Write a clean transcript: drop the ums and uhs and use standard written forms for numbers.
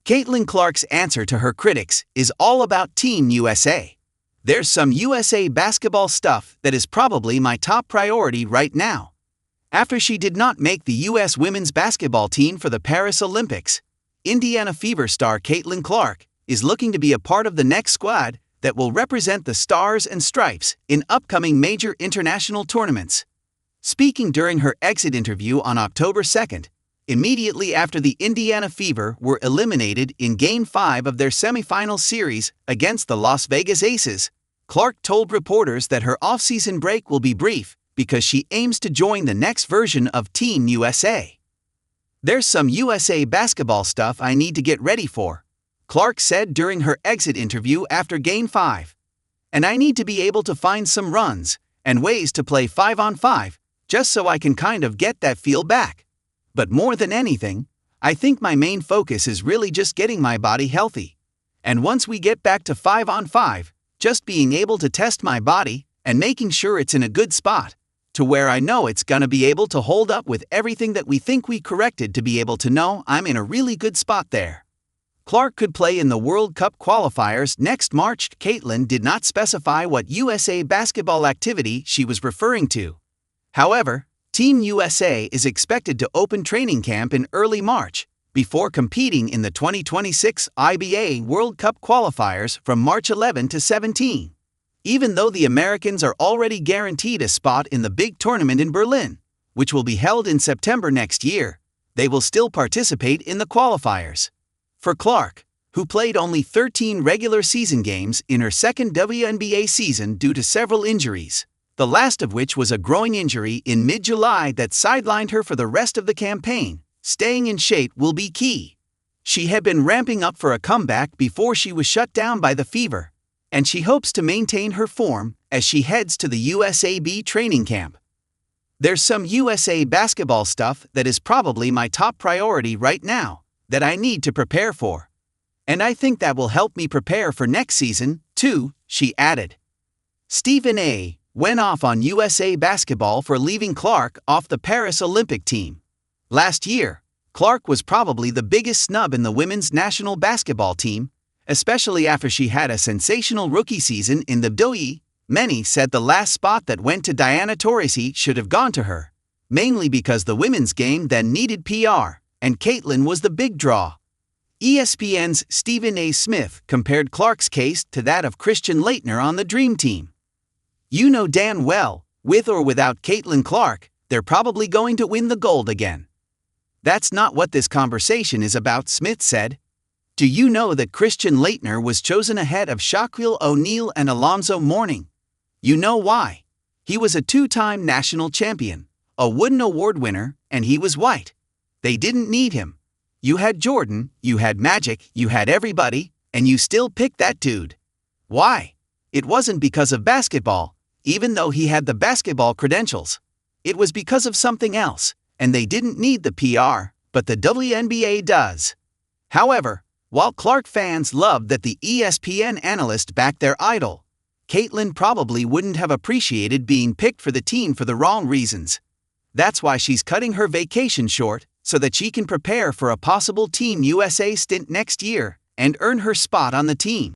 Caitlin Clark's answer to her critics is all about Team USA. There's some USA basketball stuff that is probably my top priority right now. After she did not make the U.S. women's basketball team for the Paris Olympics, Indiana Fever star Caitlin Clark is looking to be a part of the next squad that will represent the Stars and Stripes in upcoming major international tournaments. Speaking during her exit interview on October 2nd, immediately after the Indiana Fever were eliminated in Game 5 of their semifinal series against the Las Vegas Aces, Clark told reporters that her offseason break will be brief because she aims to join the next version of Team USA. "There's some USA basketball stuff I need to get ready for," Clark said during her exit interview after Game 5. "And I need to be able to find some runs and ways to play 5-on-5 just so I can kind of get that feel back. But more than anything, I think my main focus is really just getting my body healthy. And once we get back to 5-on-5, just being able to test my body and making sure it's in a good spot, to where I know it's gonna be able to hold up with everything that we think we corrected to be able to know I'm in a really good spot there." Clark could play in the World Cup qualifiers next March. Caitlin did not specify what USA basketball activity she was referring to. However, Team USA is expected to open training camp in early March, before competing in the 2026 IBA World Cup qualifiers from March 11 to 17. Even though the Americans are already guaranteed a spot in the big tournament in Berlin, which will be held in September next year, they will still participate in the qualifiers. For Clark, who played only 13 regular season games in her second WNBA season due to several injuries, the last of which was a groin injury in mid-July that sidelined her for the rest of the campaign, staying in shape will be key. She had been ramping up for a comeback before she was shut down by the Fever, and she hopes to maintain her form as she heads to the USAB training camp. "There's some USA basketball stuff that is probably my top priority right now that I need to prepare for. And I think that will help me prepare for next season, too," she added. Stephen A. went off on USA basketball for leaving Clark off the Paris Olympic team. Last year, Clark was probably the biggest snub in the women's national basketball team, especially after she had a sensational rookie season in the WWE. Many said the last spot that went to Diana Taurasi should have gone to her, mainly because the women's game then needed PR, and Caitlin was the big draw. ESPN's Stephen A. Smith compared Clark's case to that of Christian Laettner on the Dream Team. "You know damn well, with or without Caitlin Clark, they're probably going to win the gold again. That's not what this conversation is about," Smith said. "Do you know that Christian Laettner was chosen ahead of Shaquille O'Neal and Alonzo Mourning? You know why? He was a two-time national champion, a Wooden Award winner, and he was white. They didn't need him. You had Jordan, you had Magic, you had everybody, and you still picked that dude. Why? It wasn't because of basketball, even though he had the basketball credentials. It was because of something else, and they didn't need the PR, but the WNBA does." However, while Clark fans loved that the ESPN analyst backed their idol, Caitlin probably wouldn't have appreciated being picked for the team for the wrong reasons. That's why she's cutting her vacation short, so that she can prepare for a possible Team USA stint next year and earn her spot on the team.